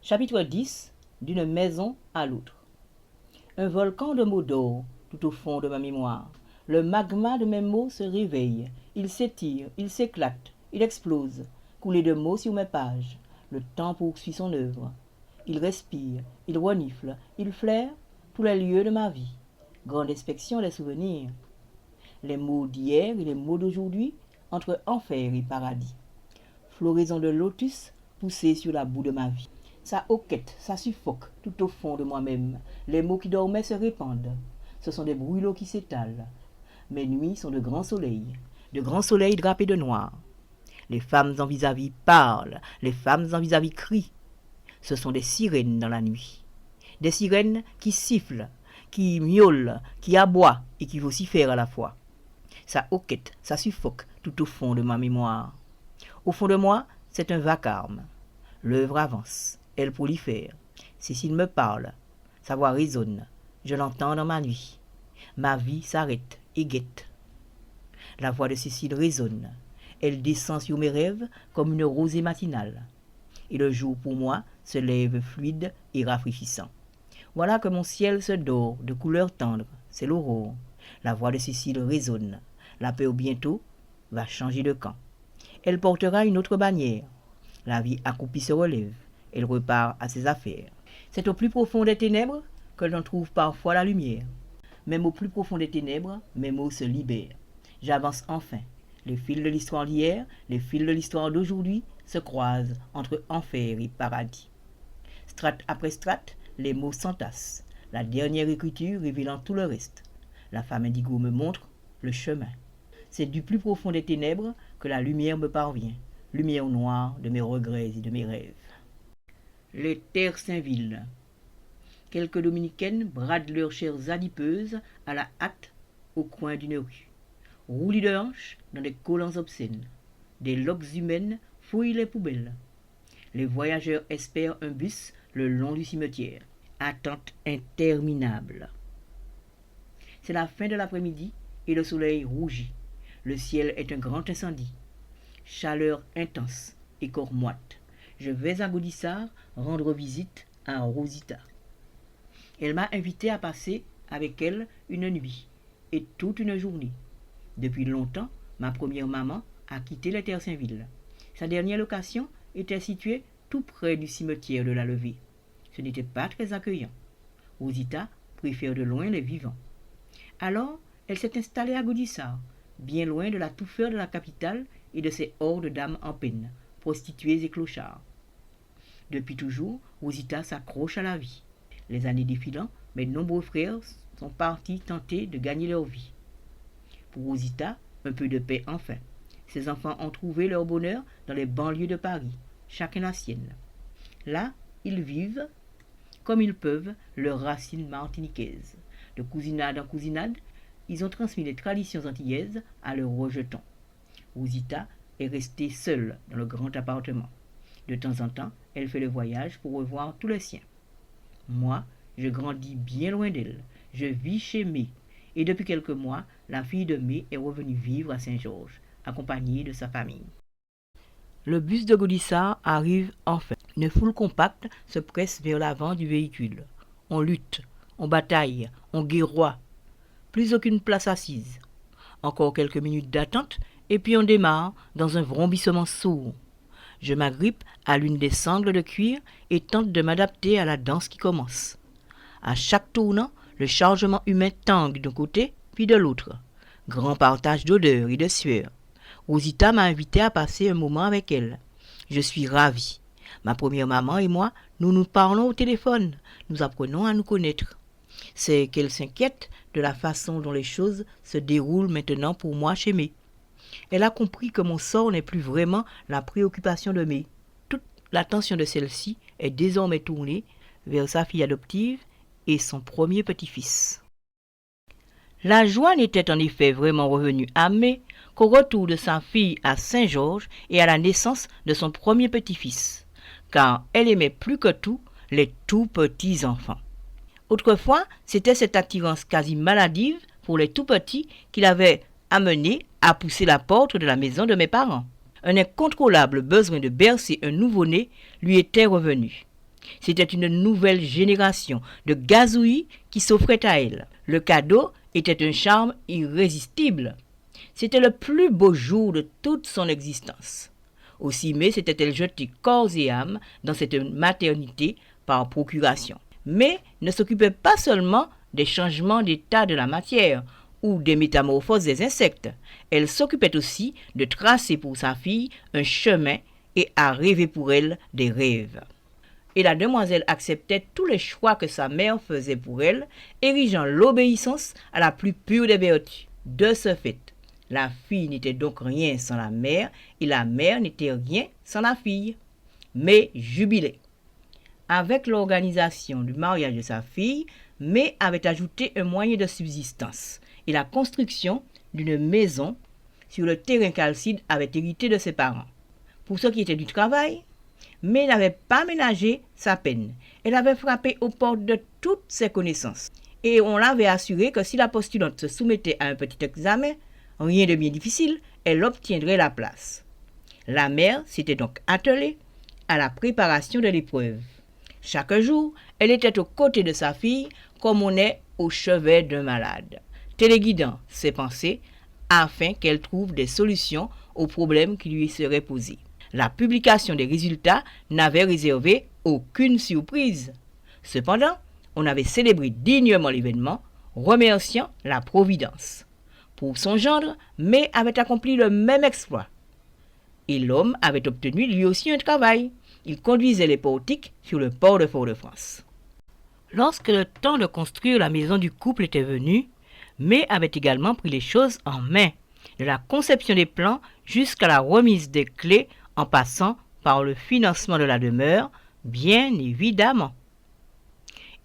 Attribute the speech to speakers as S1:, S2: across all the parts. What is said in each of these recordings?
S1: Chapitre 10. D'une maison à l'autre. Un volcan de mots d'or tout au fond de ma mémoire. Le magma de mes mots se réveille. Il s'étire, il s'éclate, il explose. Coulé de mots sur mes pages. Le temps poursuit son œuvre. Il respire, il renifle, il flaire tous les lieux de ma vie. Grande inspection des souvenirs. Les mots d'hier et les mots d'aujourd'hui entre enfer et paradis. Floraison de lotus poussée sur la boue de ma vie. Ça hoquette, ça suffoque tout au fond de moi-même. Les mots qui dormaient se répandent. Ce sont des brûlots qui s'étalent. Mes nuits sont de grands soleils drapés de noir. Les femmes en vis-à-vis parlent, les femmes en vis-à-vis crient. Ce sont des sirènes dans la nuit. Des sirènes qui sifflent, qui miaulent, qui aboient et qui vocifèrent à la fois. Ça hoquette, ça suffoque tout au fond de ma mémoire. Au fond de moi, c'est un vacarme. L'œuvre avance, elle prolifère. Cécile me parle, sa voix résonne, je l'entends dans ma nuit. Ma vie s'arrête et guette. La voix de Cécile résonne, elle descend sur mes rêves comme une rosée matinale. Et le jour pour moi se lève fluide et rafraîchissant. Voilà que mon ciel se dore de couleurs tendres, c'est l'aurore. La voix de Cécile résonne, la peur bientôt va changer de camp. Elle portera une autre bannière. La vie accroupie se relève, elle repart à ses affaires. C'est au plus profond des ténèbres que l'on trouve parfois la lumière. Même au plus profond des ténèbres, mes mots se libèrent. J'avance enfin. Les fils de l'histoire d'hier, les fils de l'histoire d'aujourd'hui se croisent entre enfer et paradis. Strate après strate, les mots s'entassent, la dernière écriture révélant tout le reste. La femme indigo me montre le chemin. C'est du plus profond des ténèbres que la lumière me parvient, lumière noire de mes regrets et de mes rêves. Les terres Saint-Ville. Quelques dominicaines bradent leurs chairs adipeuses à la hâte au coin d'une rue. Roulis de hanches dans des collants obscènes. Des loques humaines fouillent les poubelles. Les voyageurs espèrent un bus le long du cimetière. Attente interminable. C'est la fin de l'après-midi et le soleil rougit. Le ciel est un grand incendie. Chaleur intense et corps moite. Je vais à Gaudissart rendre visite à Rosita. Elle m'a invité à passer avec elle une nuit et toute une journée. Depuis longtemps, ma première maman a quitté les terres Saint-Ville. Sa dernière location était située tout près du cimetière de la Levée. Ce n'était pas très accueillant. Rosita préfère de loin les vivants. Alors, elle s'est installée à Gaudissart, bien loin de la touffeur de la capitale et de ses hordes d'âmes en peine, prostituées et clochards. Depuis toujours, Rosita s'accroche à la vie. Les années défilant, mes nombreux frères sont partis tenter de gagner leur vie. Pour Rosita, un peu de paix enfin. Ses enfants ont trouvé leur bonheur dans les banlieues de Paris, chacun la sienne. Là, ils vivent, comme ils peuvent, leurs racines martiniquaises. De cousinade en cousinade, ils ont transmis les traditions antillaises à leurs rejetons. Rosita est restée seule dans le grand appartement. De temps en temps, elle fait le voyage pour revoir tous les siens. Moi, je grandis bien loin d'elle. Je vis chez May. Et depuis quelques mois, la fille de May est revenue vivre à Saint-Georges, accompagnée de sa famille. Le bus de Gaudissart arrive enfin. Une foule compacte se presse vers l'avant du véhicule. On lutte, on bataille, on guerroie. Plus aucune place assise. Encore quelques minutes d'attente, et puis on démarre dans un vrombissement sourd. Je m'agrippe à l'une des sangles de cuir et tente de m'adapter à la danse qui commence. À chaque tournant, le chargement humain tangue d'un côté, puis de l'autre. Grand partage d'odeurs et de sueur. Rosita m'a invité à passer un moment avec elle. Je suis ravie. Ma première maman et moi, nous nous parlons au téléphone. Nous apprenons à nous connaître. C'est qu'elle s'inquiète de la façon dont les choses se déroulent maintenant pour moi chez May. Elle a compris que mon sort n'est plus vraiment la préoccupation de May. Toute l'attention de celle-ci est désormais tournée vers sa fille adoptive et son premier petit-fils. La joie n'était en effet vraiment revenue à May qu'au retour de sa fille à Saint-Georges et à la naissance de son premier petit-fils, car elle aimait plus que tout les tout petits enfants. Autrefois, c'était cette attirance quasi maladive pour les tout petits qui l'avait amenée à pousser la porte de la maison de mes parents. Un incontrôlable besoin de bercer un nouveau-né lui était revenu. C'était une nouvelle génération de gazouillis qui s'offrait à elle. Le cadeau était un charme irrésistible. C'était le plus beau jour de toute son existence. Aussi mais s'était-elle jetée corps et âme dans cette maternité par procuration. Mais ne s'occupait pas seulement des changements d'état de la matière ou des métamorphoses des insectes. Elle s'occupait aussi de tracer pour sa fille un chemin et à rêver pour elle des rêves. Et la demoiselle acceptait tous les choix que sa mère faisait pour elle, érigeant l'obéissance à la plus pure des vertus. De ce fait, la fille n'était donc rien sans la mère, et la mère n'était rien sans la fille. Mais jubilait. Avec l'organisation du mariage de sa fille, May avait ajouté un moyen de subsistance et la construction d'une maison sur le terrain qu'Alcide avait hérité de ses parents. Pour ce qui était du travail, May n'avait pas ménagé sa peine. Elle avait frappé aux portes de toutes ses connaissances. Et on l'avait assuré que si la postulante se soumettait à un petit examen, rien de bien difficile, elle obtiendrait la place. La mère s'était donc attelée à la préparation de l'épreuve. Chaque jour, elle était aux côtés de sa fille comme on est au chevet d'un malade, téléguidant ses pensées afin qu'elle trouve des solutions aux problèmes qui lui seraient posés. La publication des résultats n'avait réservé aucune surprise. Cependant, on avait célébré dignement l'événement, remerciant la Providence. Pour son gendre, May avait accompli le même exploit. Et l'homme avait obtenu lui aussi un travail. Il conduisait les portiques sur le port de Fort-de-France. Lorsque le temps de construire la maison du couple était venu, May avait également pris les choses en main, de la conception des plans jusqu'à la remise des clés en passant par le financement de la demeure, bien évidemment.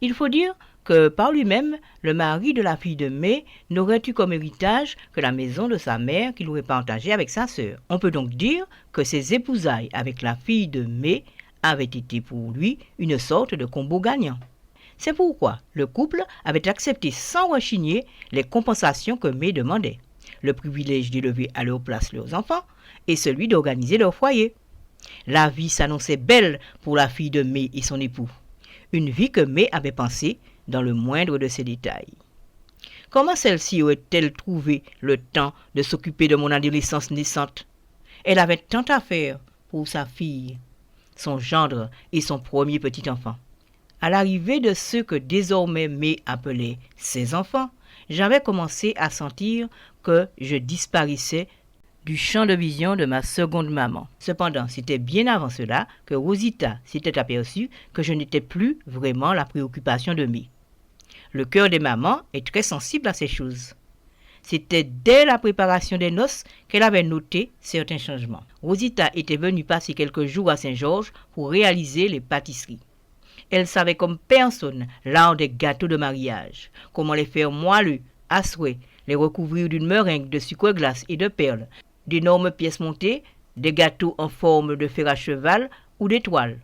S1: Il faut dire que par lui-même, le mari de la fille de May n'aurait eu comme héritage que la maison de sa mère qu'il aurait partagée avec sa sœur. On peut donc dire que ses épousailles avec la fille de May avaient été pour lui une sorte de combo gagnant. C'est pourquoi le couple avait accepté sans rechigner les compensations que May demandait, le privilège d'élever à leur place leurs enfants et celui d'organiser leur foyer. La vie s'annonçait belle pour la fille de May et son époux, une vie que May avait pensée dans le moindre de ses détails. Comment celle-ci aurait-elle trouvé le temps de s'occuper de mon adolescence naissante? Elle avait tant à faire pour sa fille, son gendre et son premier petit enfant. À l'arrivée de ceux que désormais May appelait ses enfants, j'avais commencé à sentir que je disparaissais du champ de vision de ma seconde maman. Cependant, c'était bien avant cela que Rosita s'était aperçue que je n'étais plus vraiment la préoccupation de May. Le cœur des mamans est très sensible à ces choses. C'était dès la préparation des noces qu'elle avait noté certains changements. Rosita était venue passer quelques jours à Saint-Georges pour réaliser les pâtisseries. Elle savait comme personne l'art des gâteaux de mariage, comment les faire moelleux, à souhait, les recouvrir d'une meringue de sucre glace et de perles, d'énormes pièces montées, des gâteaux en forme de fer à cheval ou d'étoiles.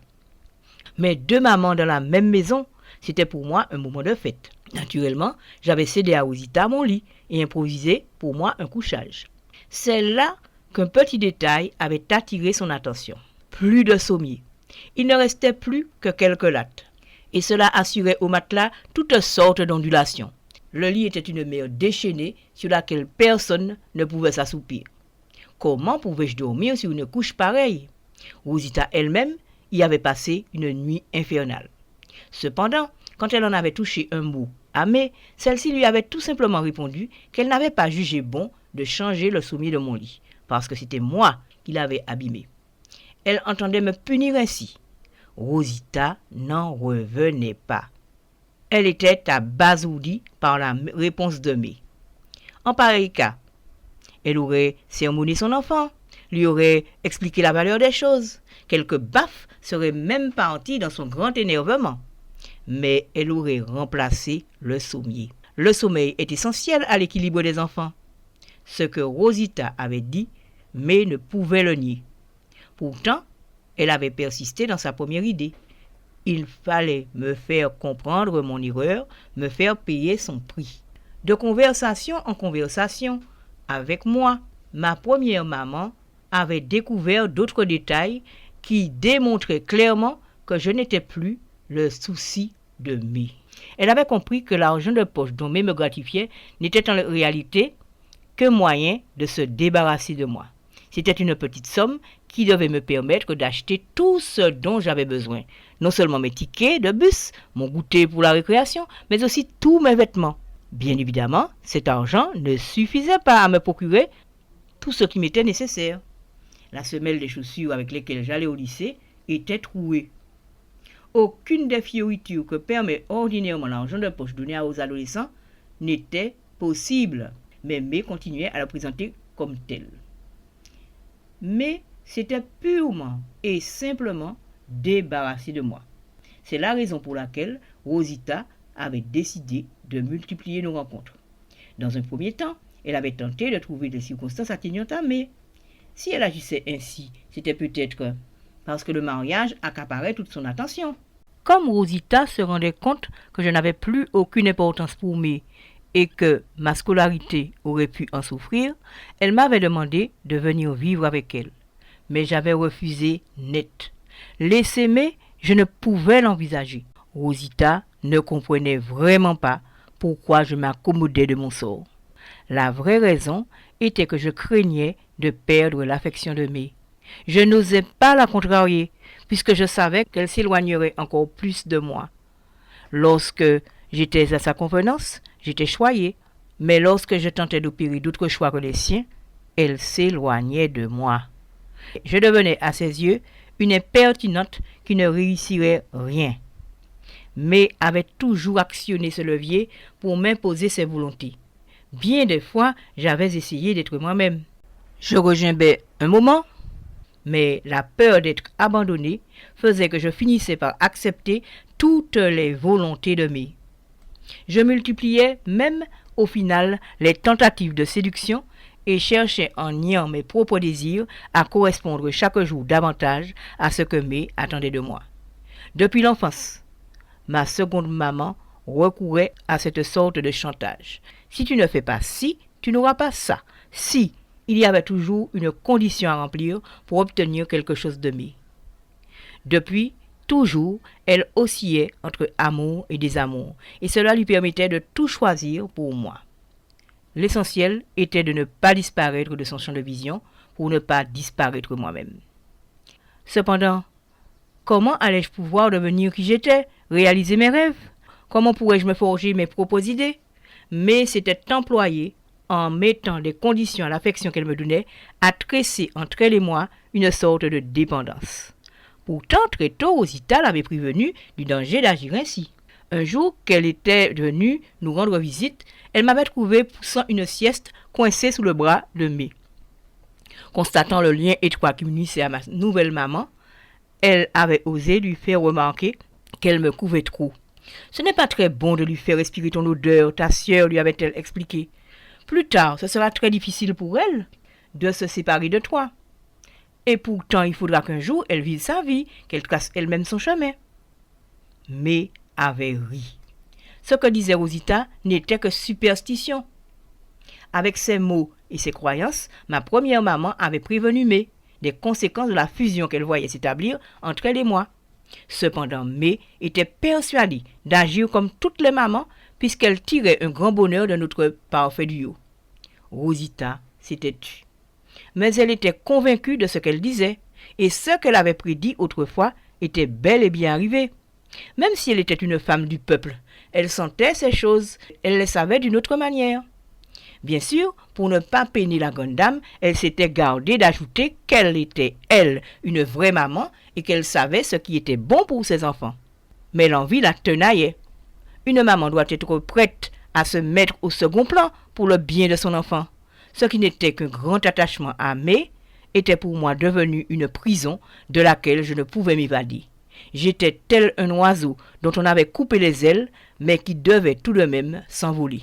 S1: Mais deux mamans dans la même maison, c'était pour moi un moment de fête. Naturellement, j'avais cédé à Rosita mon lit et improvisé pour moi un couchage. C'est là qu'un petit détail avait attiré son attention. Plus de sommier. Il ne restait plus que quelques lattes. Et cela assurait au matelas toutes sortes d'ondulations. Le lit était une mer déchaînée sur laquelle personne ne pouvait s'assoupir. Comment pouvais-je dormir sur une couche pareille? Rosita elle-même y avait passé une nuit infernale. Cependant, quand elle en avait touché un mot à May, celle-ci lui avait tout simplement répondu qu'elle n'avait pas jugé bon de changer le sommier de mon lit, parce que c'était moi qui l'avais abîmé. Elle entendait me punir ainsi. Rosita n'en revenait pas. Elle était abasourdie par la réponse de May. En pareil cas, elle aurait sermonné son enfant, lui aurait expliqué la valeur des choses. Quelques baffes seraient même partis dans son grand énervement. Mais elle aurait remplacé le sommier. Le sommeil est essentiel à l'équilibre des enfants. Ce que Rosita avait dit, May ne pouvait le nier. Pourtant, elle avait persisté dans sa première idée. Il fallait me faire comprendre mon erreur, me faire payer son prix. De conversation en conversation, avec moi, ma première maman avait découvert d'autres détails qui démontraient clairement que je n'étais plus le souci de Mai. Elle avait compris que l'argent de poche dont Mai me gratifiait n'était en réalité que moyen de se débarrasser de moi. C'était une petite somme qui devait me permettre d'acheter tout ce dont j'avais besoin. Non seulement mes tickets de bus, mon goûter pour la récréation, mais aussi tous mes vêtements. Bien évidemment, cet argent ne suffisait pas à me procurer tout ce qui m'était nécessaire. La semelle des chaussures avec lesquelles j'allais au lycée était trouée. Aucune des fioritures que permet ordinairement l'argent de poche donné aux adolescents n'était possible, mais Mai continuait à la présenter comme telle. Mais c'était purement et simplement débarrassé de moi. C'est la raison pour laquelle Rosita avait décidé de multiplier nos rencontres. Dans un premier temps, elle avait tenté de trouver des circonstances atténuantes à Mai. Si elle agissait ainsi, c'était peut-être parce que le mariage accaparait toute son attention. Comme Rosita se rendait compte que je n'avais plus aucune importance pour Mai et que ma scolarité aurait pu en souffrir, elle m'avait demandé de venir vivre avec elle. Mais j'avais refusé net. Laisser Mai, je ne pouvais l'envisager. Rosita ne comprenait vraiment pas pourquoi je m'accommodais de mon sort. La vraie raison était que je craignais de perdre l'affection de Mai. Je n'osais pas la contrarier, puisque je savais qu'elle s'éloignerait encore plus de moi. Lorsque j'étais à sa convenance, j'étais choyée, mais lorsque je tentais d'opérer d'autres choix que les siens, elle s'éloignait de moi. Je devenais à ses yeux une impertinente qui ne réussirait rien. Mais avait toujours actionné ce levier pour m'imposer ses volontés. Bien des fois, j'avais essayé d'être moi-même. Je regimbais un moment, mais la peur d'être abandonnée faisait que je finissais par accepter toutes les volontés de Mai. Je multipliais même au final les tentatives de séduction et cherchais en niant mes propres désirs à correspondre chaque jour davantage à ce que Mai attendait de moi. Depuis l'enfance, ma seconde maman recourait à cette sorte de chantage. Si tu ne fais pas ci, tu n'auras pas ça. Si, il y avait toujours une condition à remplir pour obtenir quelque chose de Mai. Depuis, toujours, elle oscillait entre amour et désamour, et cela lui permettait de tout choisir pour moi. L'essentiel était de ne pas disparaître de son champ de vision pour ne pas disparaître moi-même. Cependant, comment allais-je pouvoir devenir qui j'étais, réaliser mes rêves? Comment pourrais-je me forger mes propres idées? Mais s'était employée, en mettant des conditions à l'affection qu'elle me donnait, à tresser entre elle et moi une sorte de dépendance. Pourtant, très tôt, Rosita l'avait prévenue du danger d'agir ainsi. Un jour qu'elle était venue nous rendre visite, elle m'avait trouvé poussant une sieste coincée sous le bras de Mai. Constatant le lien étroit qui m'unissait à ma nouvelle maman, elle avait osé lui faire remarquer qu'elle me couvait trop. « Ce n'est pas très bon de lui faire respirer ton odeur, ta sœur, lui avait-elle expliqué. Plus tard, ce sera très difficile pour elle de se séparer de toi. Et pourtant, il faudra qu'un jour, elle vive sa vie, qu'elle trace elle-même son chemin. » Mai avait ri. Ce que disait Rosita n'était que superstition. Avec ses mots et ses croyances, ma première maman avait prévenu Mai des conséquences de la fusion qu'elle voyait s'établir entre elle et moi. Cependant, Mai était persuadée d'agir comme toutes les mamans puisqu'elle tirait un grand bonheur de notre parfait duo. Rosita s'était tue. Mais elle était convaincue de ce qu'elle disait, et ce qu'elle avait prédit autrefois était bel et bien arrivé. Même si elle était une femme du peuple, elle sentait ces choses, elle les savait d'une autre manière. Bien sûr, pour ne pas peiner la grande dame, elle s'était gardée d'ajouter qu'elle était, elle, une vraie maman et qu'elle savait ce qui était bon pour ses enfants. Mais l'envie la tenaillait. Une maman doit être prête à se mettre au second plan pour le bien de son enfant. Ce qui n'était qu'un grand attachement à Mai était pour moi devenu une prison de laquelle je ne pouvais m'évader. J'étais tel un oiseau dont on avait coupé les ailes, mais qui devait tout de même s'envoler.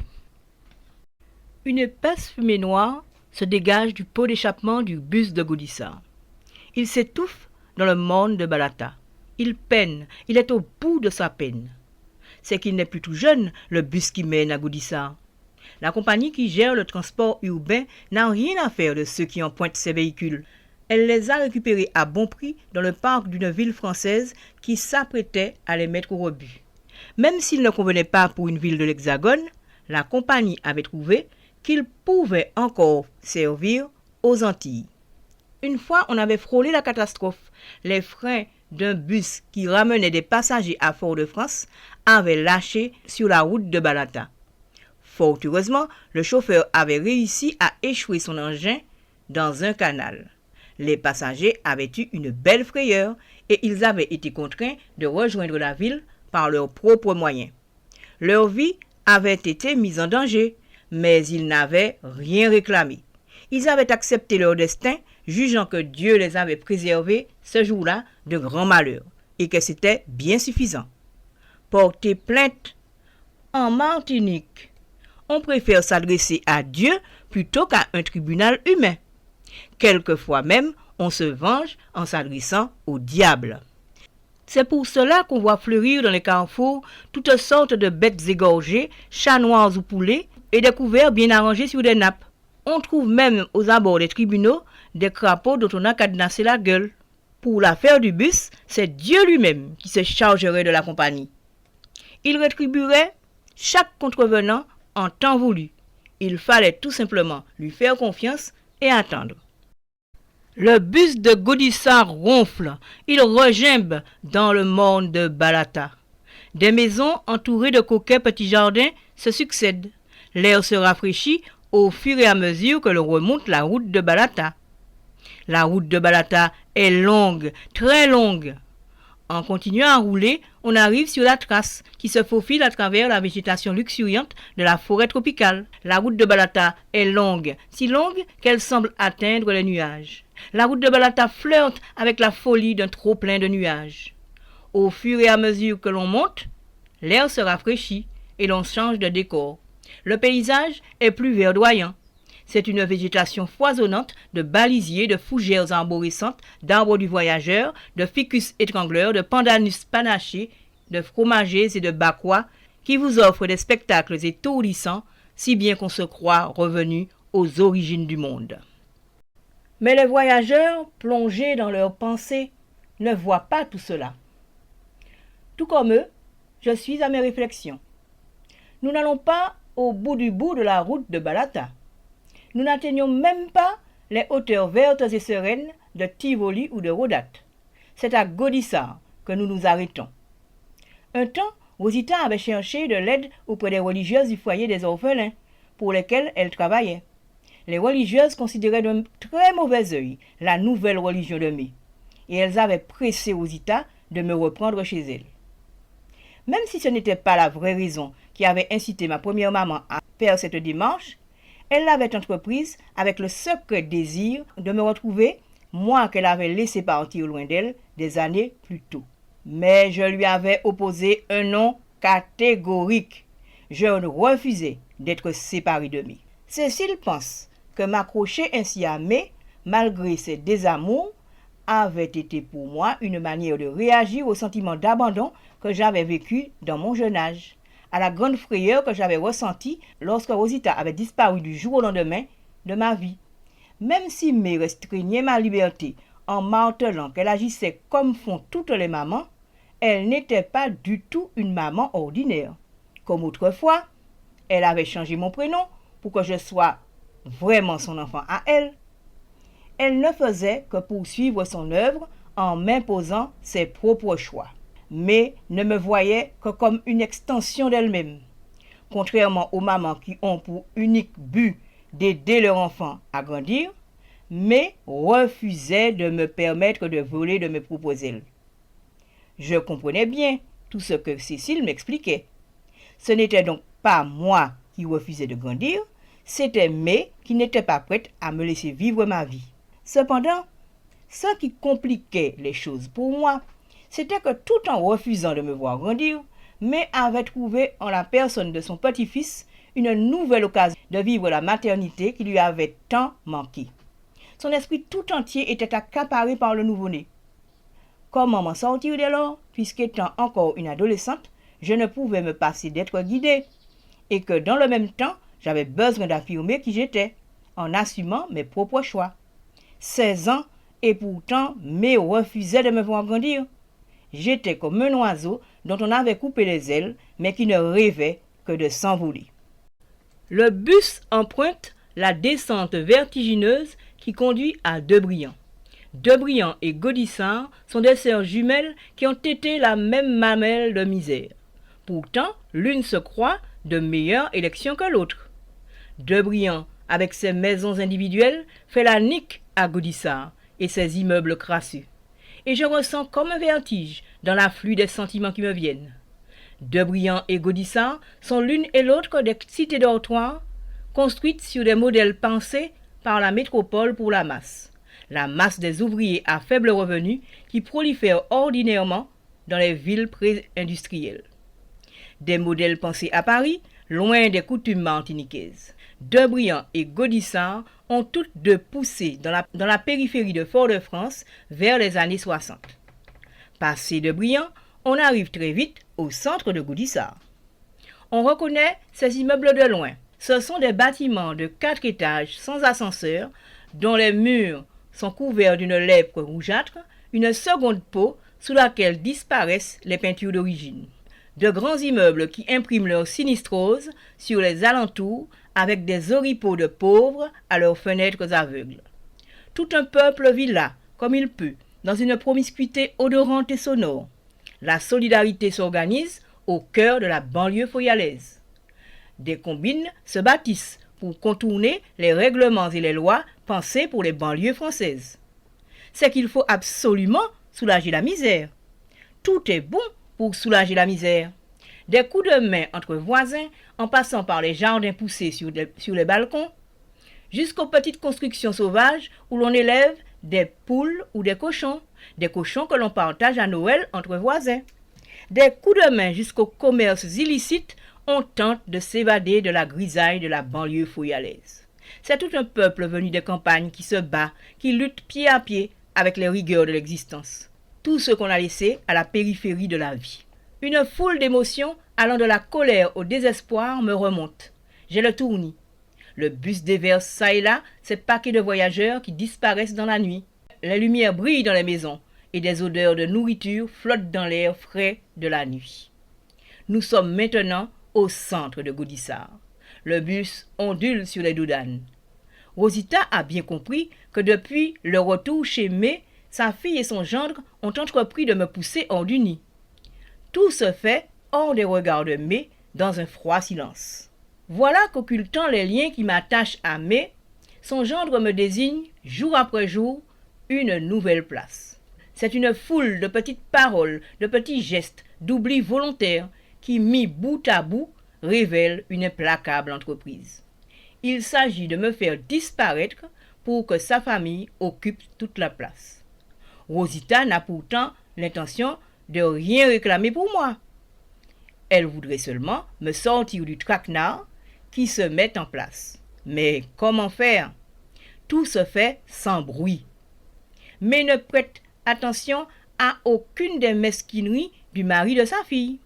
S1: Une épaisse fumée noire se dégage du pot d'échappement du bus de Gaudissart. Il s'étouffe dans le monde de Balata. Il peine, il est au bout de sa peine. C'est qu'il n'est plus tout jeune, le bus qui mène à Gaudissart. La compagnie qui gère le transport urbain n'a rien à faire de ceux qui empruntent ces véhicules. Elle les a récupérés à bon prix dans le parc d'une ville française qui s'apprêtait à les mettre au rebut. Même s'ils ne convenaient pas pour une ville de l'Hexagone, la compagnie avait trouvé qu'ils pouvaient encore servir aux Antilles. Une fois, on avait frôlé la catastrophe. Les freins d'un bus qui ramenait des passagers à Fort-de-France avaient lâché sur la route de Balata. Fort heureusement, le chauffeur avait réussi à échouer son engin dans un canal. Les passagers avaient eu une belle frayeur et ils avaient été contraints de rejoindre la ville par leurs propres moyens. Leur vie avait été mise en danger, mais ils n'avaient rien réclamé. Ils avaient accepté leur destin, jugeant que Dieu les avait préservés ce jour-là de grands malheurs et que c'était bien suffisant. Porter plainte en Martinique. On préfère s'adresser à Dieu plutôt qu'à un tribunal humain. Quelquefois même, on se venge en s'adressant au diable. C'est pour cela qu'on voit fleurir dans les carrefours toutes sortes de bêtes égorgées, chats noirs ou poulets, et des couverts bien arrangés sur des nappes. On trouve même aux abords des tribunaux des crapauds dont on a cadenassé la gueule. Pour l'affaire du bus, c'est Dieu lui-même qui se chargerait de la compagnie. Il rétribuerait chaque contrevenant en temps voulu. Il fallait tout simplement lui faire confiance et attendre. Le bus de Gaudissart ronfle, il regimbe dans le monde de Balata. Des maisons entourées de coquets petits jardins se succèdent. L'air se rafraîchit au fur et à mesure que l'on remonte la route de Balata. La route de Balata est longue, très longue. En continuant à rouler, on arrive sur la trace qui se faufile à travers la végétation luxuriante de la forêt tropicale. La route de Balata est longue, si longue qu'elle semble atteindre les nuages. La route de Balata flirte avec la folie d'un trop-plein de nuages. Au fur et à mesure que l'on monte, l'air se rafraîchit et l'on change de décor. Le paysage est plus verdoyant. C'est une végétation foisonnante de balisiers, de fougères arborescentes, d'arbres du voyageur, de ficus étrangleurs, de pandanus panachés, de fromagers et de bacois qui vous offrent des spectacles étourdissants, si bien qu'on se croit revenu aux origines du monde. Mais les voyageurs, plongés dans leurs pensées, ne voient pas tout cela. Tout comme eux, je suis à mes réflexions. Nous n'allons pas au bout du bout de la route de Balata. Nous n'atteignons même pas les hauteurs vertes et sereines de Tivoli ou de Rodat. C'est à Gaudissart que nous nous arrêtons. Un temps, Rosita avait cherché de l'aide auprès des religieuses du foyer des orphelins, pour lesquelles elle travaillait. Les religieuses considéraient d'un très mauvais œil la nouvelle religion de mai, et elles avaient pressé Rosita de me reprendre chez elles. Même si ce n'était pas la vraie raison qui avait incité ma première maman à faire cette démarche, elle l'avait entreprise avec le secret désir de me retrouver, moi qu'elle avait laissé partir loin d'elle des années plus tôt. Mais je lui avais opposé un non catégorique. Je refusais d'être séparée de Mai. Cécile pense que m'accrocher ainsi à Mai, malgré ses désamours, avait été pour moi une manière de réagir au sentiment d'abandon que j'avais vécu dans mon jeune âge, à la grande frayeur que j'avais ressentie lorsque Rosita avait disparu du jour au lendemain de ma vie. Même si Mai restreignait ma liberté en martelant qu'elle agissait comme font toutes les mamans, elle n'était pas du tout une maman ordinaire. Comme autrefois, elle avait changé mon prénom pour que je sois vraiment son enfant à elle. Elle ne faisait que poursuivre son œuvre en m'imposant ses propres choix, mais ne me voyait que comme une extension d'elle-même. Contrairement aux mamans qui ont pour unique but d'aider leur enfant à grandir, mais refusait de me permettre de voler de mes propres ailes. Je comprenais bien tout ce que Cécile m'expliquait. Ce n'était donc pas moi qui refusais de grandir, c'était Mai qui n'était pas prête à me laisser vivre ma vie. Cependant, ce qui compliquait les choses pour moi, c'était que tout en refusant de me voir grandir, Mai avait trouvé en la personne de son petit-fils une nouvelle occasion de vivre la maternité qui lui avait tant manqué. Son esprit tout entier était accaparé par le nouveau-né. Comment m'en sortir dès lors, puisqu'étant encore une adolescente, je ne pouvais me passer d'être guidée, et que dans le même temps, j'avais besoin d'affirmer qui j'étais, en assumant mes propres choix. 16 ans et pourtant Mai refusait de me voir grandir. J'étais comme un oiseau dont on avait coupé les ailes, mais qui ne rêvait que de s'envoler. Le bus emprunte la descente vertigineuse qui conduit à Debriand. Debriand et Gaudissart sont des sœurs jumelles qui ont été la même mamelle de misère. Pourtant, l'une se croit de meilleure élection que l'autre. Debriand, avec ses maisons individuelles, fait la nique à Gaudissart et ses immeubles crasseux. Et je ressens comme un vertige dans l'afflux des sentiments qui me viennent. Debriand et Gaudissart sont l'une et l'autre des cités dortoirs construites sur des modèles pensés par la métropole pour la masse des ouvriers à faible revenu qui prolifèrent ordinairement dans les villes pré-industrielles. Des modèles pensés à Paris, loin des coutumes martiniquaises. Debriand et Gaudissart ont toutes deux poussé dans la périphérie de Fort-de-France vers les années 60. Passé Debriand, on arrive très vite au centre de Gaudissart. On reconnaît ces immeubles de loin. Ce sont des bâtiments de 4 étages sans ascenseur, dont les murs sont couverts d'une lèpre rougeâtre, une seconde peau sous laquelle disparaissent les peintures d'origine. De grands immeubles qui impriment leur sinistrose sur les alentours avec des oripeaux de pauvres à leurs fenêtres aveugles. Tout un peuple vit là, comme il peut, dans une promiscuité odorante et sonore. La solidarité s'organise au cœur de la banlieue foyalaise. Des combines se bâtissent pour contourner les règlements et les lois pensés pour les banlieues françaises. C'est qu'il faut absolument soulager la misère. Tout est bon pour soulager la misère. Des coups de main entre voisins, en passant par les jardins poussés sur les balcons, jusqu'aux petites constructions sauvages où l'on élève des poules ou des cochons que l'on partage à Noël entre voisins. Des coups de main jusqu'aux commerces illicites, on tente de s'évader de la grisaille de la banlieue foyalaise. C'est tout un peuple venu des campagnes qui se bat, qui lutte pied à pied avec les rigueurs de l'existence. Tout ce qu'on a laissé à la périphérie de la vie. Une foule d'émotions allant de la colère au désespoir me remonte. J'ai le tournis. Le bus déverse çà et là ces paquets de voyageurs qui disparaissent dans la nuit. Les lumières brillent dans les maisons et des odeurs de nourriture flottent dans l'air frais de la nuit. Nous sommes maintenant au centre de Gaudissart. Le bus ondule sur les doudanes. Rosita a bien compris que depuis le retour chez Mai, sa fille et son gendre ont entrepris de me pousser hors du nid. Tout se fait hors des regards de Mai, dans un froid silence. Voilà qu'occultant les liens qui m'attachent à Mai, son gendre me désigne, jour après jour, une nouvelle place. C'est une foule de petites paroles, de petits gestes, d'oubli volontaires, qui, mis bout à bout, révèle une implacable entreprise. Il s'agit de me faire disparaître pour que sa famille occupe toute la place. Rosita n'a pourtant l'intention de rien réclamer pour moi. Elle voudrait seulement me sortir du traquenard qui se met en place. Mais comment faire? Tout se fait sans bruit. Mais ne prête attention à aucune des mesquineries du mari de sa fille.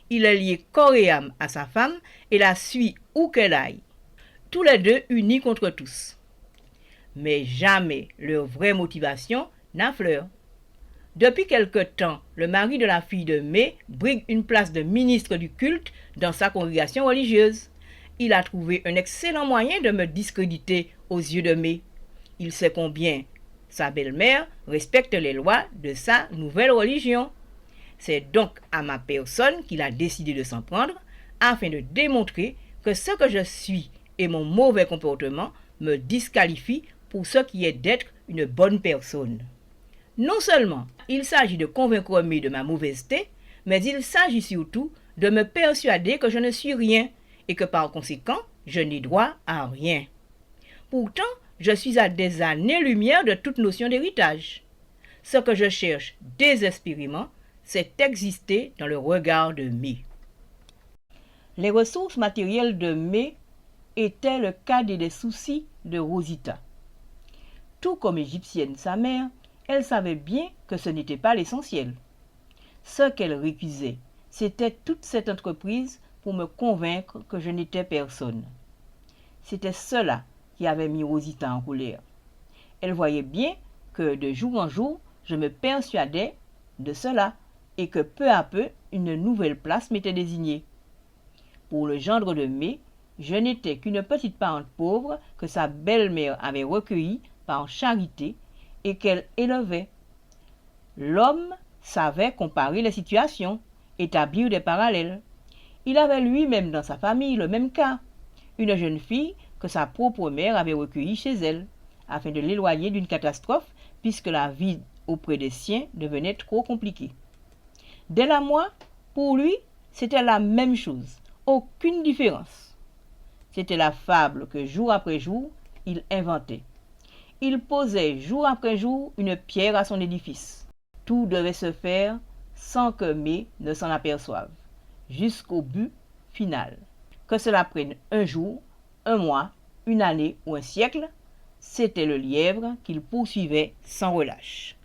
S1: Il est lié corps et âme à sa femme et la suit où qu'elle aille. Tous les deux unis contre tous. Mais jamais leur vraie motivation n'affleure. Depuis quelque temps, le mari de la fille de Mai brigue une place de ministre du culte dans sa congrégation religieuse. Il a trouvé un excellent moyen de me discréditer aux yeux de Mai. Il sait combien sa belle-mère respecte les lois de sa nouvelle religion. C'est donc à ma personne qu'il a décidé de s'en prendre afin de démontrer que ce que je suis et mon mauvais comportement me disqualifient pour ce qui est d'être une bonne personne. Non seulement il s'agit de convaincre Mai de ma mauvaiseté, mais il s'agit surtout de me persuader que je ne suis rien et que par conséquent, je n'ai droit à rien. Pourtant, je suis à des années-lumière de toute notion d'héritage. Ce que je cherche désespérément, c'est exister dans le regard de Mai. Les ressources matérielles de Mai étaient le cadet des soucis de Rosita. Tout comme égyptienne sa mère, elle savait bien que ce n'était pas l'essentiel. Ce qu'elle récusait, c'était toute cette entreprise pour me convaincre que je n'étais personne. C'était cela qui avait mis Rosita en colère. Elle voyait bien que que de jour en jour, je me persuadais de cela et que peu à peu, une nouvelle place m'était désignée. Pour le gendre de Mai, je n'étais qu'une petite parente pauvre que sa belle-mère avait recueillie par charité et qu'elle élevait. L'homme savait comparer les situations, établir des parallèles. Il avait lui-même dans sa famille le même cas, une jeune fille que sa propre mère avait recueillie chez elle, afin de l'éloigner d'une catastrophe, puisque la vie auprès des siens devenait trop compliquée. Dès la moi, pour lui, c'était la même chose, aucune différence. C'était la fable que jour après jour, il inventait. Il posait jour après jour une pierre à son édifice. Tout devait se faire sans que Mai ne s'en aperçoive, jusqu'au but final. Que cela prenne un jour, un mois, une année ou un siècle, c'était le lièvre qu'il poursuivait sans relâche.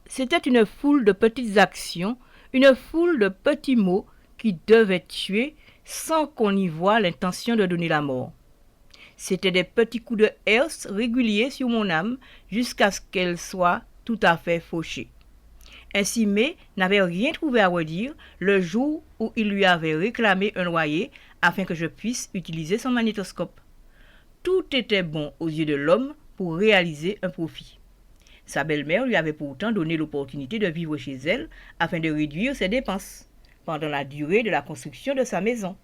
S1: C'était une foule de petites actions, une foule de petits mots qui devaient tuer sans qu'on y voie l'intention de donner la mort. C'étaient des petits coups de herse réguliers sur mon âme jusqu'à ce qu'elle soit tout à fait fauchée. Ainsi Mai n'avait rien trouvé à redire le jour où il lui avait réclamé un loyer afin que je puisse utiliser son magnétoscope. Tout était bon aux yeux de l'homme pour réaliser un profit. Sa belle-mère lui avait pourtant donné l'opportunité de vivre chez elle afin de réduire ses dépenses pendant la durée de la construction de sa maison.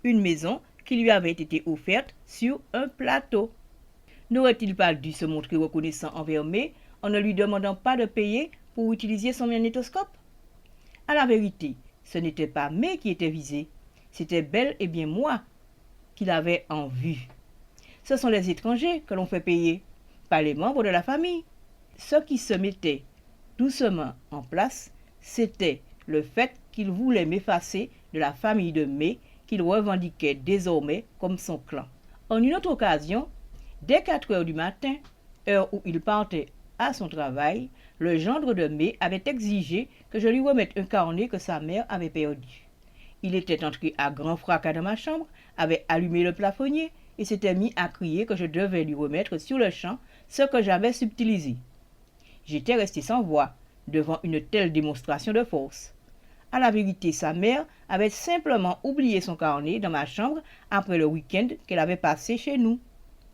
S1: Une maison qui lui avait été offerte sur un plateau. N'aurait-il pas dû se montrer reconnaissant envers Mai en ne lui demandant pas de payer pour utiliser son magnétoscope? À la vérité, ce n'était pas Mai qui était visé, c'était bel et bien moi qu'il avait en vue. Ce sont les étrangers que l'on fait payer, pas les membres de la famille. Ce qui se mettait doucement en place, c'était le fait qu'il voulait m'effacer de la famille de Mai qu'il revendiquait désormais comme son clan. En une autre occasion, dès 4 heures du matin, heure où il partait à son travail, le gendre de Mai avait exigé que je lui remette un carnet que sa mère avait perdu. Il était entré à grand fracas dans ma chambre, avait allumé le plafonnier et s'était mis à crier que je devais lui remettre sur le champ ce que j'avais subtilisé. J'étais resté sans voix devant une telle démonstration de force. À la vérité, sa mère avait simplement oublié son carnet dans ma chambre après le week-end qu'elle avait passé chez nous.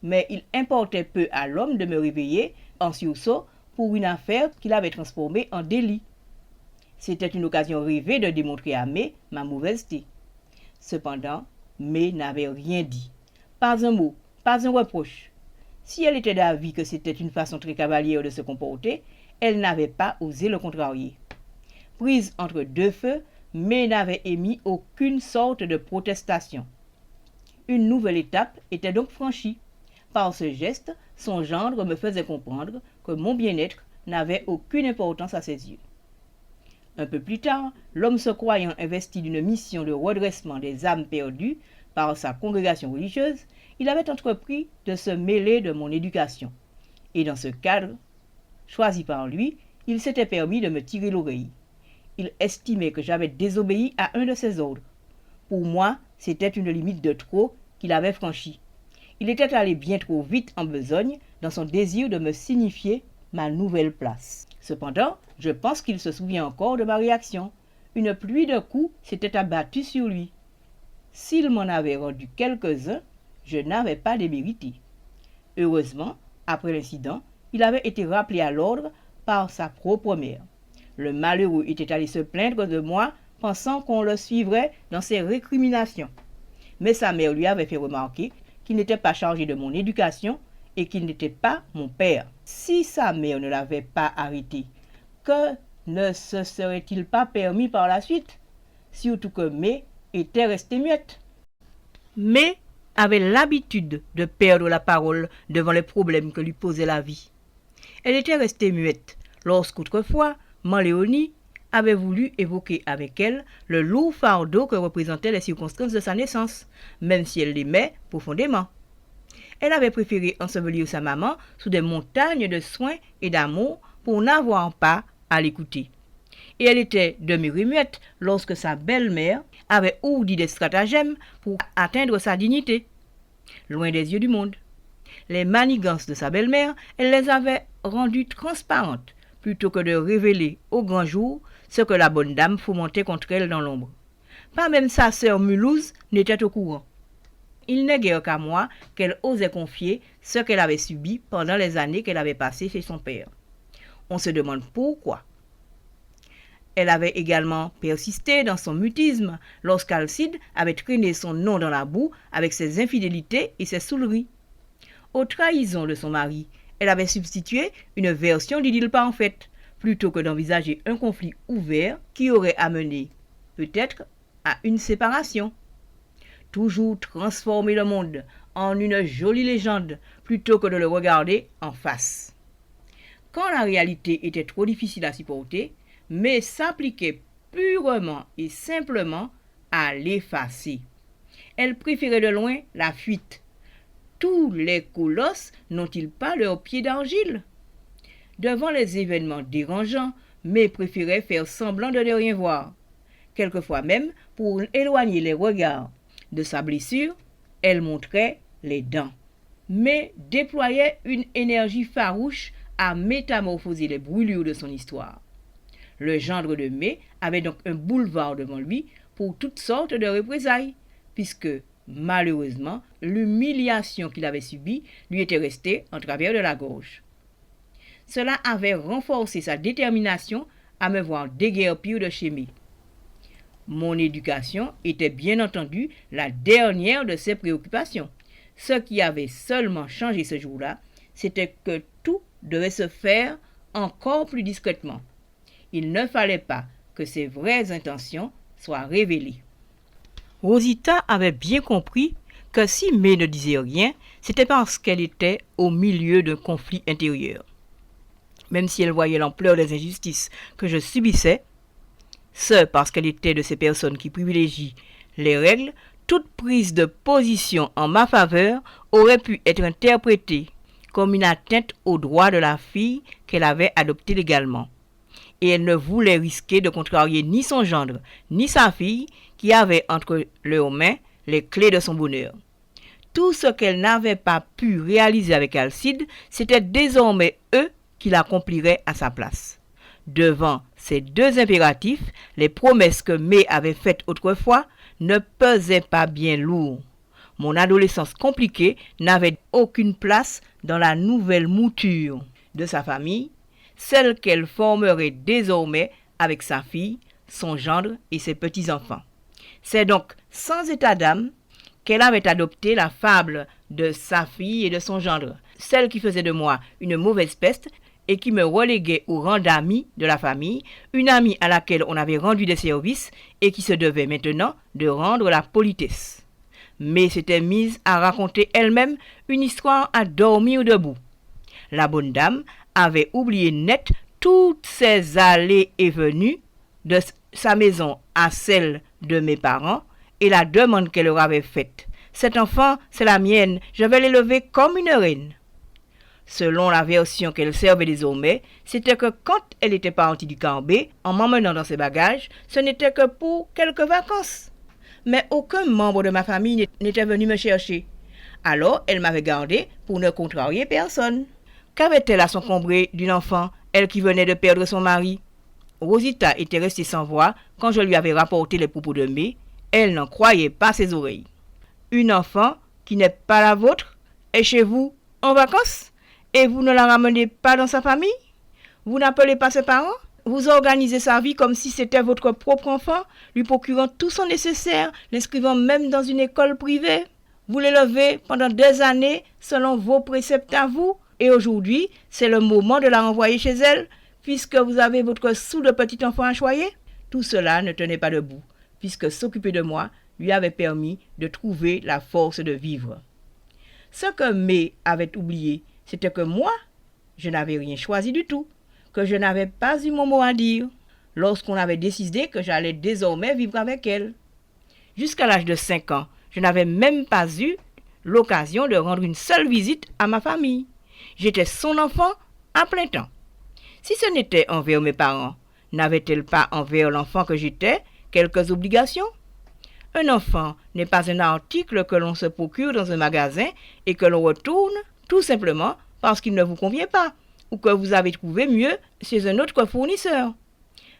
S1: Mais il importait peu à l'homme de me réveiller en sursaut pour une affaire qu'il avait transformée en délit. C'était une occasion rêvée de démontrer à Mai ma mauvaiseté. Cependant, Mai n'avait rien dit. Pas un mot, pas un reproche. Si elle était d'avis que c'était une façon très cavalière de se comporter, elle n'avait pas osé le contrarier. Prise entre deux feux, Mai n'avait émis aucune sorte de protestation. Une nouvelle étape était donc franchie. Par ce geste, son gendre me faisait comprendre que mon bien-être n'avait aucune importance à ses yeux. Un peu plus tard, l'homme se croyant investi d'une mission de redressement des âmes perdues par sa congrégation religieuse, il avait entrepris de se mêler de mon éducation. Et dans ce cadre, choisi par lui, il s'était permis de me tirer l'oreille. Il estimait que j'avais désobéi à un de ses ordres. Pour moi, c'était une limite de trop qu'il avait franchie. Il était allé bien trop vite en besogne dans son désir de me signifier ma nouvelle place. Cependant, je pense qu'il se souvient encore de ma réaction. Une pluie de coups s'était abattue sur lui. S'il m'en avait rendu quelques-uns, je n'avais pas démérité. Heureusement, après l'incident, il avait été rappelé à l'ordre par sa propre mère. Le malheureux était allé se plaindre de moi, pensant qu'on le suivrait dans ses récriminations. Mais sa mère lui avait fait remarquer qu'il n'était pas chargé de mon éducation et qu'il n'était pas mon père. Si sa mère ne l'avait pas arrêté, que ne se serait-il pas permis par la suite? Surtout que Mai était restée muette. Mai avait l'habitude de perdre la parole devant les problèmes que lui posait la vie. Elle était restée muette lorsqu'autrefois, Léonie avait voulu évoquer avec elle le lourd fardeau que représentaient les circonstances de sa naissance, même si elle l'aimait profondément. Elle avait préféré ensevelir sa maman sous des montagnes de soins et d'amour pour n'avoir pas à l'écouter. Et elle était demeurée muette lorsque sa belle-mère avait ourdi des stratagèmes pour atteindre sa dignité, loin des yeux du monde. Les manigances de sa belle-mère, elle les avait rendue transparente, plutôt que de révéler au grand jour ce que la bonne dame fomentait contre elle dans l'ombre. Pas même sa sœur Mulhouse n'était au courant. Il n'est guère qu'à moi qu'elle osait confier ce qu'elle avait subi pendant les années qu'elle avait passées chez son père. On se demande pourquoi. Elle avait également persisté dans son mutisme lorsqu'Alcide avait traîné son nom dans la boue avec ses infidélités et ses saouleries. Aux trahisons de son mari, elle avait substitué une version d'idylle parfaite, plutôt que d'envisager un conflit ouvert qui aurait amené, peut-être, à une séparation. Toujours transformer le monde en une jolie légende, plutôt que de le regarder en face. Quand la réalité était trop difficile à supporter, mais s'appliquait purement et simplement à l'effacer. Elle préférait de loin la fuite. Tous les colosses n'ont-ils pas leurs pieds d'argile? Devant les événements dérangeants, mais préférait faire semblant de ne rien voir. Quelquefois même, pour éloigner les regards de sa blessure, elle montrait les dents, mais déployait une énergie farouche à métamorphoser les brûlures de son histoire. Le gendre de Mai avait donc un boulevard devant lui pour toutes sortes de représailles, puisque, malheureusement, l'humiliation qu'il avait subie lui était restée en travers de la gorge. Cela avait renforcé sa détermination à me voir déguerpir de chez Mai. Mon éducation était bien entendu la dernière de ses préoccupations. Ce qui avait seulement changé ce jour-là, c'était que tout devait se faire encore plus discrètement. Il ne fallait pas que ses vraies intentions soient révélées. Rosita avait bien compris que si Mai ne disait rien, c'était parce qu'elle était au milieu d'un conflit intérieur. Même si elle voyait l'ampleur des injustices que je subissais, ce parce qu'elle était de ces personnes qui privilégient les règles, toute prise de position en ma faveur aurait pu être interprétée comme une atteinte aux droits de la fille qu'elle avait adoptée légalement. Et elle ne voulait risquer de contrarier ni son gendre, ni sa fille, qui avaient entre leurs mains les clés de son bonheur. Tout ce qu'elle n'avait pas pu réaliser avec Alcide, c'était désormais eux qui l'accompliraient à sa place. Devant ces deux impératifs, les promesses que Mai avait faites autrefois ne pesaient pas bien lourd. Mon adolescence compliquée n'avait aucune place dans la nouvelle mouture de sa famille, celle qu'elle formerait désormais avec sa fille, son gendre et ses petits-enfants. C'est donc sans état d'âme qu'elle avait adopté la fable de sa fille et de son gendre, celle qui faisait de moi une mauvaise peste et qui me reléguait au rang d'amie de la famille, une amie à laquelle on avait rendu des services et qui se devait maintenant de rendre la politesse. Mais s'était mise à raconter elle-même une histoire à dormir debout. La bonne dame avait oublié net toutes ses allées et venues de sa maison à celle de mes parents et la demande qu'elle leur avait faite. Cet enfant, c'est la mienne, je vais l'élever comme une reine. Selon la version qu'elle servait désormais, c'était que quand elle était partie du Cambé, en m'emmenant dans ses bagages, ce n'était que pour quelques vacances. Mais aucun membre de ma famille n'était venu me chercher. Alors, elle m'avait gardé pour ne contrarier personne. Qu'avait-elle à s'encombrer d'une enfant, elle qui venait de perdre son mari? Rosita était restée sans voix quand je lui avais rapporté les propos de Mai. Elle n'en croyait pas ses oreilles. Une enfant qui n'est pas la vôtre est chez vous en vacances et vous ne la ramenez pas dans sa famille? Vous n'appelez pas ses parents? Vous organisez sa vie comme si c'était votre propre enfant, lui procurant tout son nécessaire, l'inscrivant même dans une école privée. Vous l'élevez pendant des années selon vos préceptes à vous, et aujourd'hui, c'est le moment de la renvoyer chez elle, puisque vous avez votre sou de petit enfant à choyer. Tout cela ne tenait pas debout, puisque s'occuper de moi lui avait permis de trouver la force de vivre. Ce que Mai avait oublié, c'était que moi, je n'avais rien choisi du tout, que je n'avais pas eu mon mot à dire, lorsqu'on avait décidé que j'allais désormais vivre avec elle. Jusqu'à l'âge de 5 ans, je n'avais même pas eu l'occasion de rendre une seule visite à ma famille. J'étais son enfant à plein temps. Si ce n'était envers mes parents, n'avait-elle pas envers l'enfant que j'étais quelques obligations? Un enfant n'est pas un article que l'on se procure dans un magasin et que l'on retourne tout simplement parce qu'il ne vous convient pas, ou que vous avez trouvé mieux chez un autre fournisseur.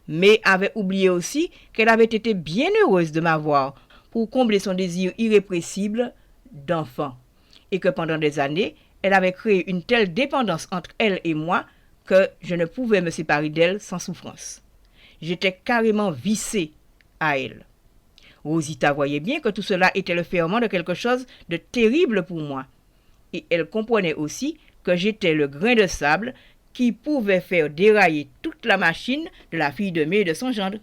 S1: Mais avait oublié aussi qu'elle avait été bien heureuse de m'avoir pour combler son désir irrépressible d'enfant, et que pendant des années, elle avait créé une telle dépendance entre elle et moi que je ne pouvais me séparer d'elle sans souffrance. J'étais carrément vissé à elle. Rosita voyait bien que tout cela était le ferment de quelque chose de terrible pour moi, et elle comprenait aussi que j'étais le grain de sable qui pouvait faire dérailler toute la machine de la fille de Mai et de son gendre.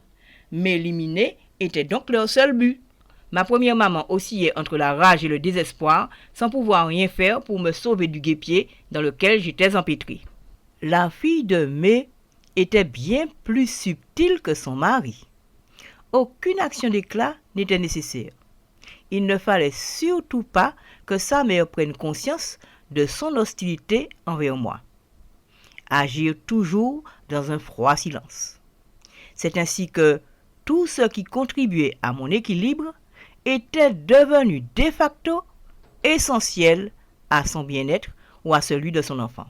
S1: M'éliminer était donc leur seul but. Ma première maman oscillait entre la rage et le désespoir, sans pouvoir rien faire pour me sauver du guêpier dans lequel j'étais empêtré. La fille de Mai était bien plus subtile que son mari. Aucune action d'éclat n'était nécessaire. Il ne fallait surtout pas que sa mère prenne conscience de son hostilité envers moi. Agir toujours dans un froid silence. C'est ainsi que tout ce qui contribuait à mon équilibre était devenu de facto essentiel à son bien-être ou à celui de son enfant.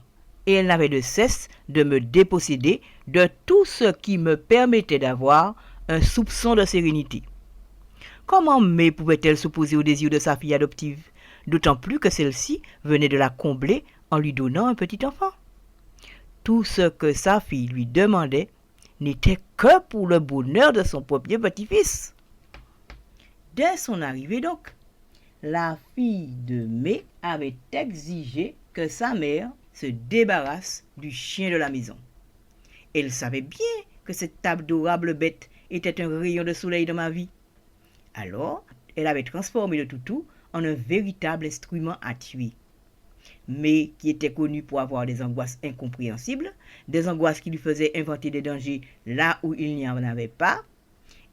S1: Et elle n'avait de cesse de me déposséder de tout ce qui me permettait d'avoir un soupçon de sérénité. Comment Mai pouvait-elle s'opposer au désir de sa fille adoptive, d'autant plus que celle-ci venait de la combler en lui donnant un petit enfant? Tout ce que sa fille lui demandait n'était que pour le bonheur de son premier petit-fils. Dès son arrivée donc, la fille de Mai avait exigé que sa mère se débarrasse du chien de la maison. Elle savait bien que cette adorable bête était un rayon de soleil dans ma vie. Alors, elle avait transformé le toutou en un véritable instrument à tuer. Mais qui était connu pour avoir des angoisses incompréhensibles, des angoisses qui lui faisaient inventer des dangers là où il n'y en avait pas,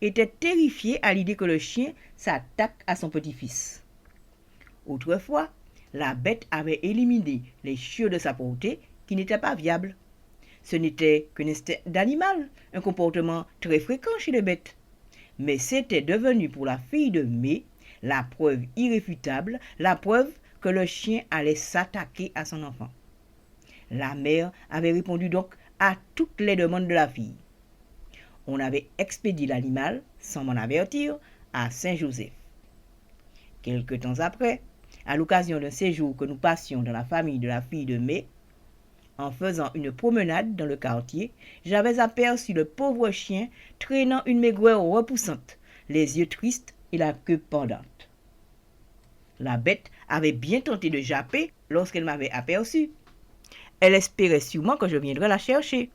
S1: était terrifié à l'idée que le chien s'attaque à son petit-fils. Autrefois, la bête avait éliminé les chiots de sa portée qui n'étaient pas viables. Ce n'était qu'un instinct d'animal, un comportement très fréquent chez les bêtes. Mais c'était devenu pour la fille de Mai la preuve irréfutable, la preuve que le chien allait s'attaquer à son enfant. La mère avait répondu donc à toutes les demandes de la fille. On avait expédié l'animal, sans m'en avertir, à Saint-Joseph. Quelque temps après, à l'occasion d'un séjour que nous passions dans la famille de la fille de Mai, en faisant une promenade dans le quartier, j'avais aperçu le pauvre chien traînant une maigreur repoussante, les yeux tristes et la queue pendante. La bête avait bien tenté de japper lorsqu'elle m'avait aperçu. Elle espérait sûrement que je viendrais la chercher.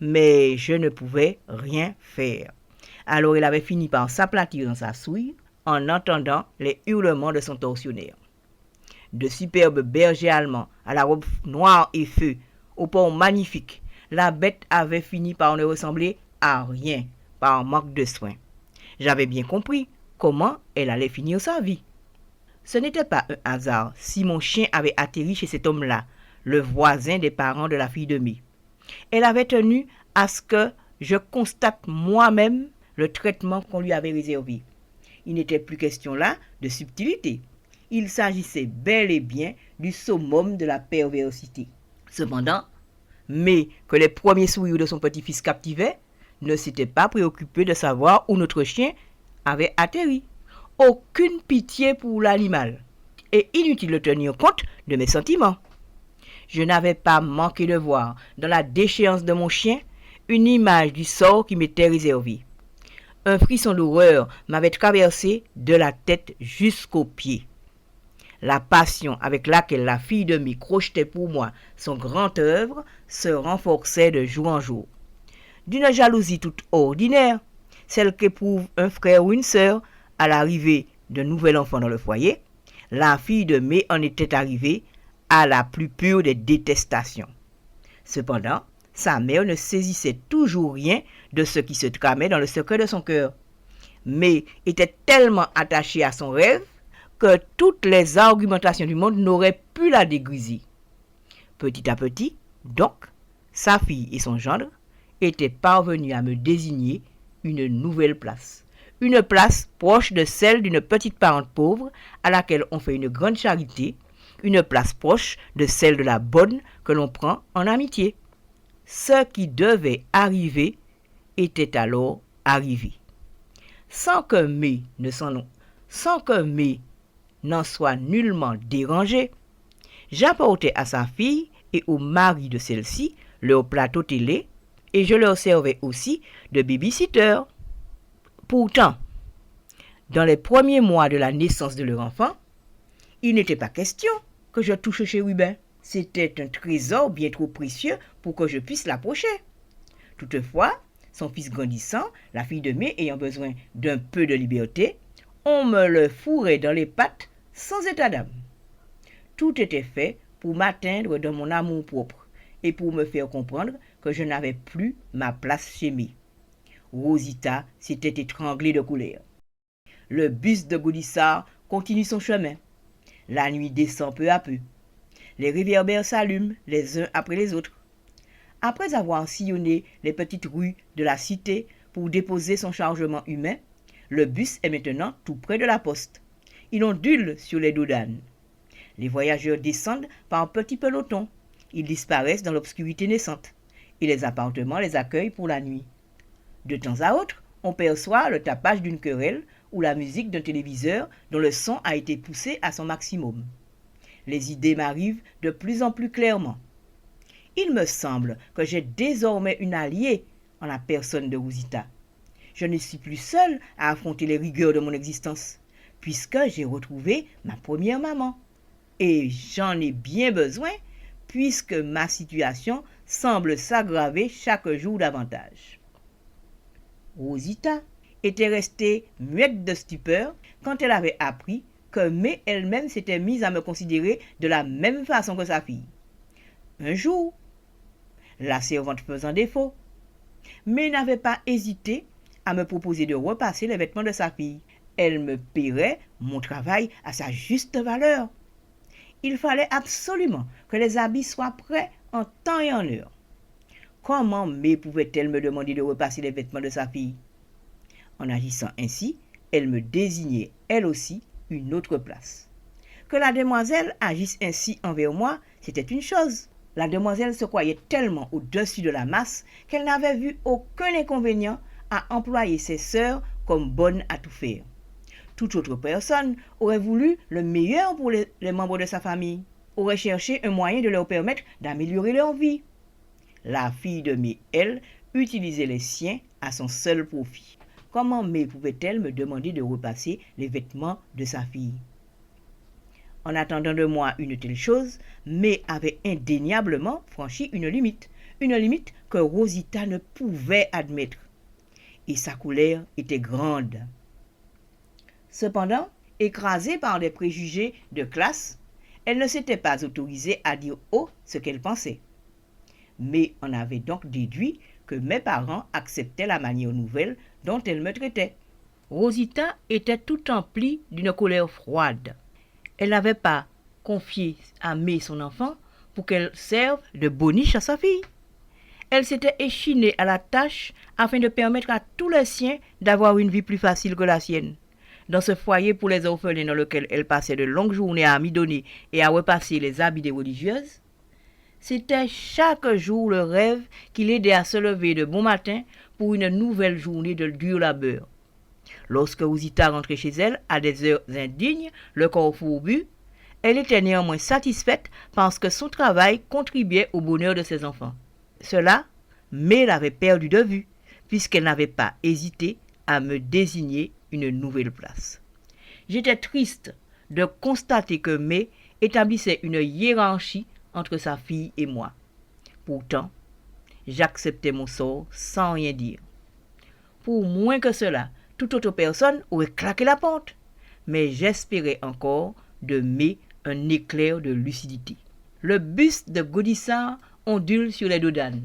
S1: Mais je ne pouvais rien faire. Alors elle avait fini par s'aplatir dans sa souille en entendant les hurlements de son tortionnaire. De superbes bergers allemands à la robe noire et feu, au port magnifique, la bête avait fini par ne ressembler à rien par manque de soins. J'avais bien compris comment elle allait finir sa vie. Ce n'était pas un hasard si mon chien avait atterri chez cet homme-là, le voisin des parents de la fille de Mai. Elle avait tenu à ce que je constate moi-même le traitement qu'on lui avait réservé. Il n'était plus question là de subtilité. Il s'agissait bel et bien du summum de la perversité. Cependant, Mai, que les premiers sourires de son petit-fils captivaient, ne s'était pas préoccupé de savoir où notre chien avait atterri. Aucune pitié pour l'animal, et inutile de tenir compte de mes sentiments. Je n'avais pas manqué de voir, dans la déchéance de mon chien, une image du sort qui m'était réservé. Un frisson d'horreur m'avait traversé de la tête jusqu'aux pieds. La passion avec laquelle la fille de Mai crochetait pour moi son grand œuvre se renforçait de jour en jour. D'une jalousie toute ordinaire, celle qu'éprouve un frère ou une sœur à l'arrivée d'un nouvel enfant dans le foyer, la fille de Mai en était arrivée à la plus pure des détestations. Cependant, sa mère ne saisissait toujours rien de ce qui se tramait dans le secret de son cœur. Mai était tellement attachée à son rêve que toutes les argumentations du monde n'auraient pu la dégriser. Petit à petit, donc, sa fille et son gendre étaient parvenus à me désigner une nouvelle place. Une place proche de celle d'une petite parente pauvre à laquelle on fait une grande charité, une place proche de celle de la bonne que l'on prend en amitié. Ce qui devait arriver était alors arrivé. Sans que Mai n'en soit nullement dérangé, j'apportais à sa fille et au mari de celle-ci leur plateau télé et je leur servais aussi de baby-sitter. Pourtant, dans les premiers mois de la naissance de leur enfant, il n'était pas question que je touche chez Rubin. C'était un trésor bien trop précieux pour que je puisse l'approcher. Toutefois, son fils grandissant, la fille de Mai ayant besoin d'un peu de liberté, on me le fourrait dans les pattes sans état d'âme. Tout était fait pour m'atteindre dans mon amour-propre et pour me faire comprendre que je n'avais plus ma place chez Mai. Rosita s'était étranglée de colère. Le bus de Gaudissart continue son chemin. La nuit descend peu à peu. Les réverbères s'allument les uns après les autres. Après avoir sillonné les petites rues de la cité pour déposer son chargement humain, le bus est maintenant tout près de la poste. Il ondule sur les dos d'âne. Les voyageurs descendent par petits pelotons. Ils disparaissent dans l'obscurité naissante et les appartements les accueillent pour la nuit. De temps à autre, on perçoit le tapage d'une querelle ou la musique d'un téléviseur dont le son a été poussé à son maximum. Les idées m'arrivent de plus en plus clairement. Il me semble que j'ai désormais une alliée en la personne de Rosita. Je ne suis plus seule à affronter les rigueurs de mon existence, puisque j'ai retrouvé ma première maman. Et j'en ai bien besoin, puisque ma situation semble s'aggraver chaque jour davantage. Rosita était restée muette de stupeur quand elle avait appris que Mai elle-même s'était mise à me considérer de la même façon que sa fille. Un jour, la servante faisant défaut, Mai n'avait pas hésité à me proposer de repasser les vêtements de sa fille. Elle me paierait mon travail à sa juste valeur. Il fallait absolument que les habits soient prêts en temps et en heure. Comment Mai pouvait-elle me demander de repasser les vêtements de sa fille? En agissant ainsi, elle me désignait, elle aussi, une autre place. Que la demoiselle agisse ainsi envers moi, c'était une chose. La demoiselle se croyait tellement au-dessus de la masse qu'elle n'avait vu aucun inconvénient à employer ses sœurs comme bonnes à tout faire. Toute autre personne aurait voulu le meilleur pour les membres de sa famille, aurait cherché un moyen de leur permettre d'améliorer leur vie. La fille de Mai, elle, utilisait les siens à son seul profit. Comment Mai pouvait-elle me demander de repasser les vêtements de sa fille? En attendant de moi une telle chose, Mai avait indéniablement franchi une limite que Rosita ne pouvait admettre. Et sa colère était grande. Cependant, écrasée par des préjugés de classe, elle ne s'était pas autorisée à dire haut ce qu'elle pensait. Mai en avait donc déduit que mes parents acceptaient la manière nouvelle dont elle me traitait. Rosita était tout emplie d'une colère froide. Elle n'avait pas confié à Mai son enfant pour qu'elle serve de boniche à sa fille. Elle s'était échinée à la tâche afin de permettre à tous les siens d'avoir une vie plus facile que la sienne. Dans ce foyer pour les orphelins dans lequel elle passait de longues journées à amidonner et à repasser les habits des religieuses, c'était chaque jour le rêve qui l'aidait à se lever de bon matin pour une nouvelle journée de dur labeur. Lorsque Rosita rentrait chez elle à des heures indignes, le corps fourbu, elle était néanmoins satisfaite parce que son travail contribuait au bonheur de ses enfants. Cela, Mai l'avait perdu de vue, puisqu'elle n'avait pas hésité à me désigner une nouvelle place. J'étais triste de constater que Mai établissait une hiérarchie entre sa fille et moi. Pourtant, j'acceptais mon sort sans rien dire. Pour moins que cela, toute autre personne aurait claqué la porte, mais j'espérais encore de Mai un éclair de lucidité. Le bus de Gaudissart ondule sur les dos d'âne.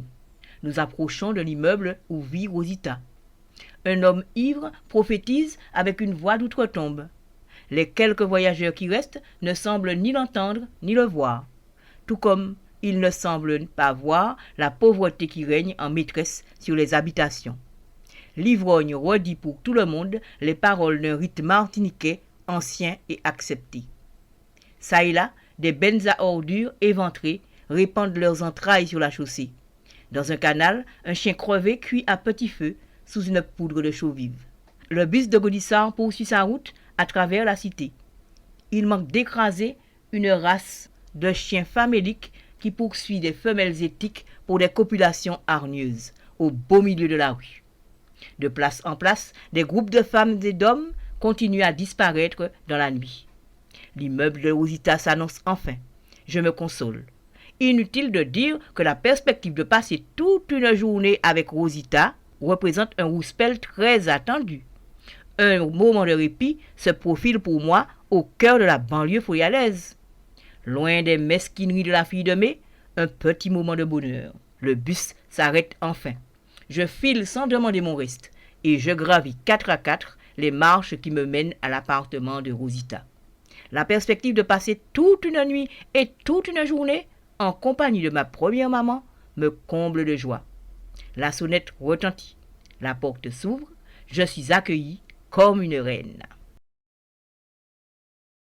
S1: Nous approchons de l'immeuble où vit Rosita. Un homme ivre prophétise avec une voix d'outre-tombe. Les quelques voyageurs qui restent ne semblent ni l'entendre ni le voir, tout comme ils ne semblent pas voir la pauvreté qui règne en maîtresse sur les habitations. L'ivrogne redit pour tout le monde les paroles d'un rite martiniquais ancien et accepté. Ça et là, des bennes à ordures éventrées répandent leurs entrailles sur la chaussée. Dans un canal, un chien crevé cuit à petit feu sous une poudre de chaux-vive. Le bus de Gaudissart poursuit sa route à travers la cité. Il manque d'écraser une race de chiens faméliques qui poursuit des femelles éthiques pour des copulations hargneuses, au beau milieu de la rue. De place en place, des groupes de femmes et d'hommes continuent à disparaître dans la nuit. L'immeuble de Rosita s'annonce enfin. Je me console. Inutile de dire que la perspective de passer toute une journée avec Rosita représente un rouspel très attendu. Un moment de répit se profile pour moi au cœur de la banlieue foyalaise. Loin des mesquineries de la fille de mai, un petit moment de bonheur. Le bus s'arrête enfin. Je file sans demander mon reste et je gravis 4 à 4 les marches qui me mènent à l'appartement de Rosita. La perspective de passer toute une nuit et toute une journée en compagnie de ma première maman me comble de joie. La sonnette retentit, la porte s'ouvre, je suis accueillie comme une reine.